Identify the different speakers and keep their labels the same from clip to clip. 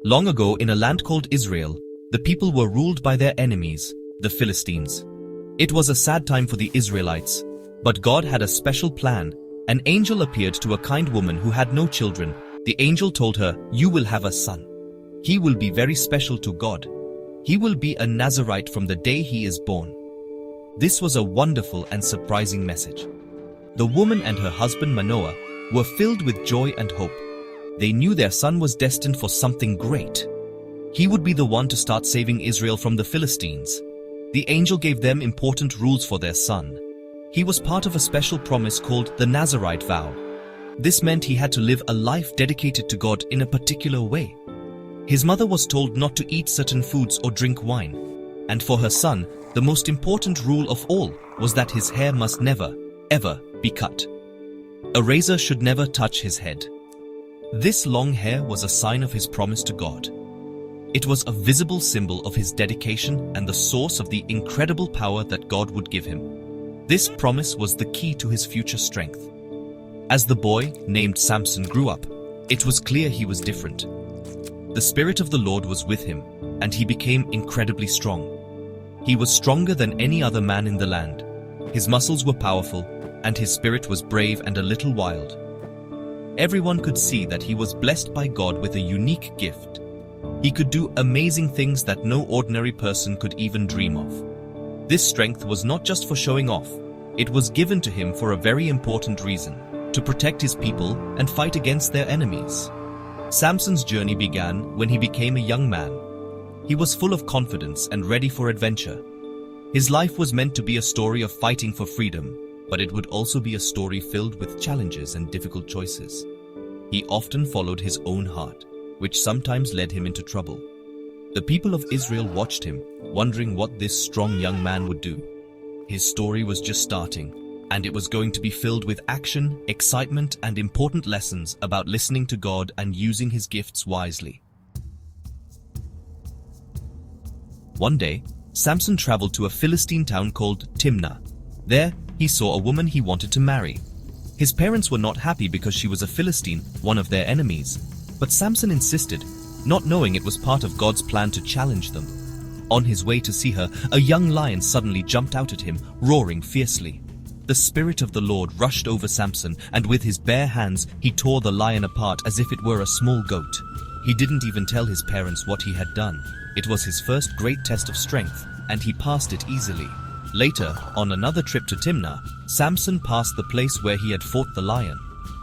Speaker 1: Long ago, in a land called Israel, the people were ruled by their enemies, the Philistines. It was a sad time for the Israelites, but God had a special plan. An angel appeared to a kind woman who had no children. The angel told her, "You will have a son. He will be very special to God. He will be a Nazirite from the day he is born." This was a wonderful and surprising message. The woman and her husband Manoah were filled with joy and hope. They knew their son was destined for something great. He would be the one to start saving Israel from the Philistines. The angel gave them important rules for their son. He was part of a special promise called the Nazirite vow. This meant he had to live a life dedicated to God in a particular way. His mother was told not to eat certain foods or drink wine. And for her son, the most important rule of all was that his hair must never, ever be cut. A razor should never touch his head. This long hair was a sign of his promise to God. It was a visible symbol of his dedication and the source of the incredible power that God would give him. This promise was the key to his future strength. As the boy, named Samson, grew up, it was clear he was different. The Spirit of the Lord was with him, and he became incredibly strong. He was stronger than any other man in the land. His muscles were powerful, and his spirit was brave and a little wild. Everyone could see that he was blessed by God with a unique gift. He could do amazing things that no ordinary person could even dream of. This strength was not just for showing off. It was given to him for a very important reason: to protect his people and fight against their enemies. Samson's journey began when he became a young man. He was full of confidence and ready for adventure. His life was meant to be a story of fighting for freedom, but it would also be a story filled with challenges and difficult choices. He often followed his own heart, which sometimes led him into trouble. The people of Israel watched him, wondering what this strong young man would do. His story was just starting, and it was going to be filled with action, excitement, and important lessons about listening to God and using his gifts wisely. One day, Samson traveled to a Philistine town called Timnah. There, he saw a woman he wanted to marry. His parents were not happy because she was a Philistine, one of their enemies. But Samson insisted, not knowing it was part of God's plan to challenge them. On his way to see her, a young lion suddenly jumped out at him, roaring fiercely. The Spirit of the Lord rushed over Samson, and with his bare hands, he tore the lion apart as if it were a small goat. He didn't even tell his parents what he had done. It was his first great test of strength, and he passed it easily. Later, on another trip to Timnah, Samson passed the place where he had fought the lion.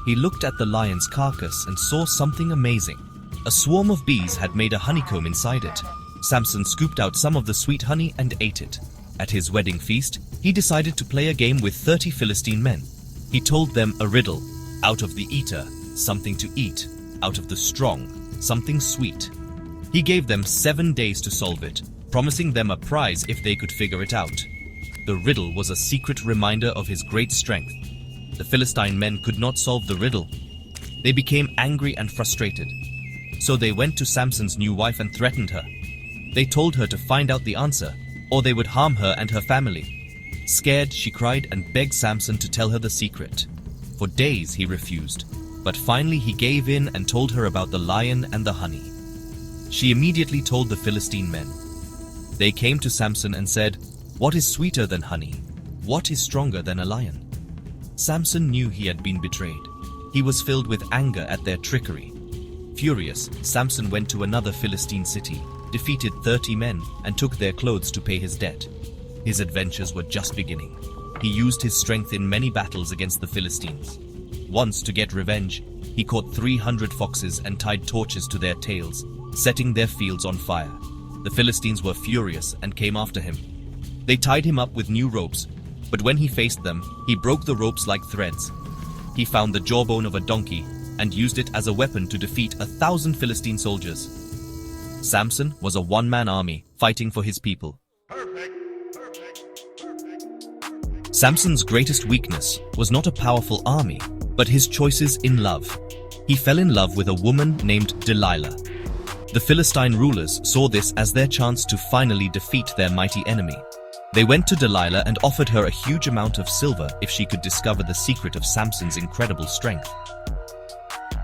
Speaker 1: He looked at the lion's carcass and saw something amazing. A swarm of bees had made a honeycomb inside it. Samson scooped out some of the sweet honey and ate it. At his wedding feast, he decided to play a game with 30 Philistine men. He told them a riddle: out of the eater, something to eat; out of the strong, something sweet. He gave them 7 days to solve it, promising them a prize if they could figure it out. The riddle was a secret reminder of his great strength. The Philistine men could not solve the riddle. They became angry and frustrated. So they went to Samson's new wife and threatened her. They told her to find out the answer, or they would harm her and her family. Scared, she cried and begged Samson to tell her the secret. For days he refused, but finally he gave in and told her about the lion and the honey. She immediately told the Philistine men. They came to Samson and said, "What is sweeter than honey? What is stronger than a lion?" Samson knew he had been betrayed. He was filled with anger at their trickery. Furious, Samson went to another Philistine city, defeated 30 men, and took their clothes to pay his debt. His adventures were just beginning. He used his strength in many battles against the Philistines. Once, to get revenge, he caught 300 foxes and tied torches to their tails, setting their fields on fire. The Philistines were furious and came after him. They tied him up with new ropes, but when he faced them, he broke the ropes like threads. He found the jawbone of a donkey and used it as a weapon to defeat 1,000 Philistine soldiers. Samson was a one-man army fighting for his people. Samson's greatest weakness was not a powerful army, but his choices in love. He fell in love with a woman named Delilah. The Philistine rulers saw this as their chance to finally defeat their mighty enemy. They went to Delilah and offered her a huge amount of silver if she could discover the secret of Samson's incredible strength.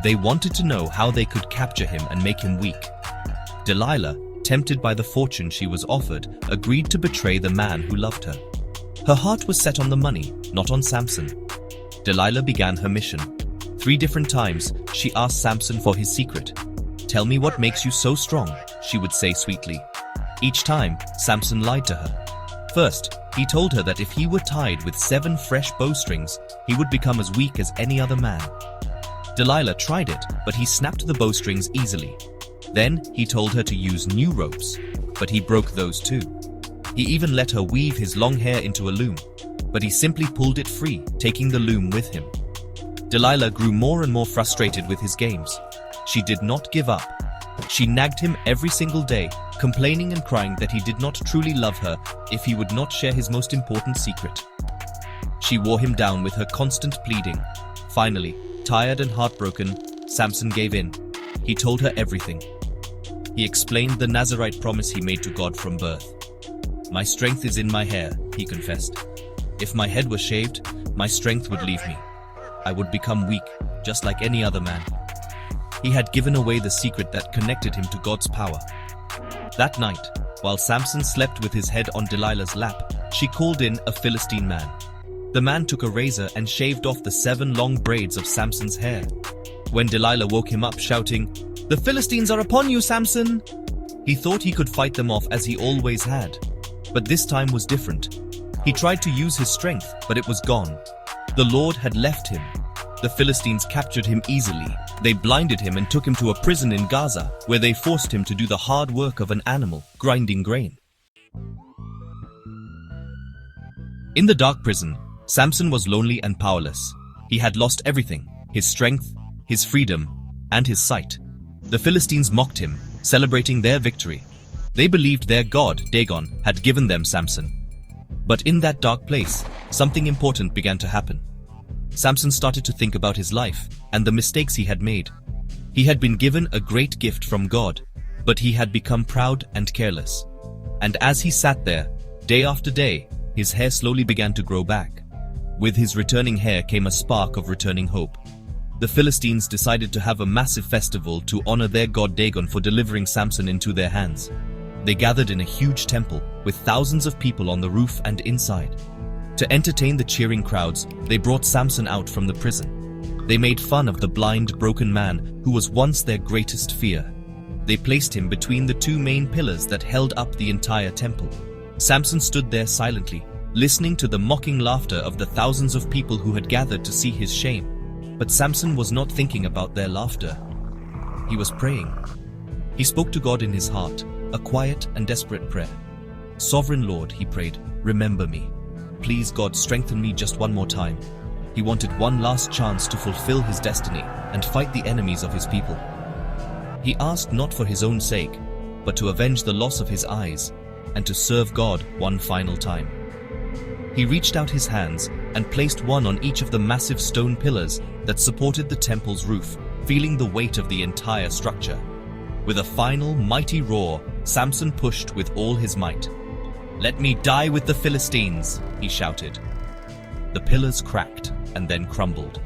Speaker 1: They wanted to know how they could capture him and make him weak. Delilah, tempted by the fortune she was offered, agreed to betray the man who loved her. Her heart was set on the money, not on Samson. Delilah began her mission. 3 different times, she asked Samson for his secret. "Tell me what makes you so strong," she would say sweetly. Each time, Samson lied to her. First, he told her that if he were tied with 7 fresh bowstrings, he would become as weak as any other man. Delilah tried it, but he snapped the bowstrings easily. Then, he told her to use new ropes, but he broke those too. He even let her weave his long hair into a loom, but he simply pulled it free, taking the loom with him. Delilah grew more and more frustrated with his games. She did not give up. She nagged him every single day, complaining and crying that he did not truly love her if he would not share his most important secret. She wore him down with her constant pleading. Finally, tired and heartbroken, Samson gave in. He told her everything. He explained the Nazirite promise he made to God from birth. "My strength is in my hair," he confessed. "If my head was shaved, my strength would leave me. I would become weak, just like any other man." He had given away the secret that connected him to God's power. That night, while Samson slept with his head on Delilah's lap, she called in a Philistine man. The man took a razor and shaved off the 7 long braids of Samson's hair. When Delilah woke him up shouting, "The Philistines are upon you, Samson!" he thought he could fight them off as he always had. But this time was different. He tried to use his strength, but it was gone. The Lord had left him. The Philistines captured him easily. They blinded him and took him to a prison in Gaza, where they forced him to do the hard work of an animal, grinding grain. In the dark prison, Samson was lonely and powerless. He had lost everything: his strength, his freedom, and his sight. The Philistines mocked him, celebrating their victory. They believed their god, Dagon, had given them Samson. But in that dark place, something important began to happen. Samson started to think about his life and the mistakes he had made. He had been given a great gift from God, but he had become proud and careless. And as he sat there, day after day, his hair slowly began to grow back. With his returning hair came a spark of returning hope. The Philistines decided to have a massive festival to honor their god Dagon for delivering Samson into their hands. They gathered in a huge temple, with thousands of people on the roof and inside. To entertain the cheering crowds, they brought Samson out from the prison. They made fun of the blind, broken man who was once their greatest fear. They placed him between the 2 main pillars that held up the entire temple. Samson stood there silently, listening to the mocking laughter of the thousands of people who had gathered to see his shame. But Samson was not thinking about their laughter. He was praying. He spoke to God in his heart, a quiet and desperate prayer. "Sovereign Lord," he prayed, "remember me. Please, God, strengthen me just one more time." He wanted one last chance to fulfill his destiny and fight the enemies of his people. He asked not for his own sake, but to avenge the loss of his eyes and to serve God one final time. He reached out his hands and placed one on each of the massive stone pillars that supported the temple's roof, feeling the weight of the entire structure. With a final, mighty roar, Samson pushed with all his might. "Let me die with the Philistines," he shouted. The pillars cracked and then crumbled.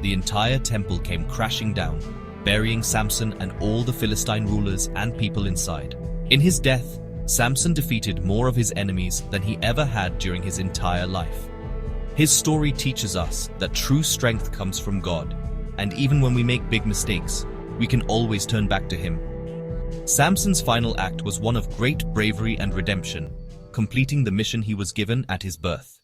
Speaker 1: The entire temple came crashing down, burying Samson and all the Philistine rulers and people inside. In his death, Samson defeated more of his enemies than he ever had during his entire life. His story teaches us that true strength comes from God, and even when we make big mistakes, we can always turn back to Him. Samson's final act was one of great bravery and redemption, completing the mission he was given at his birth.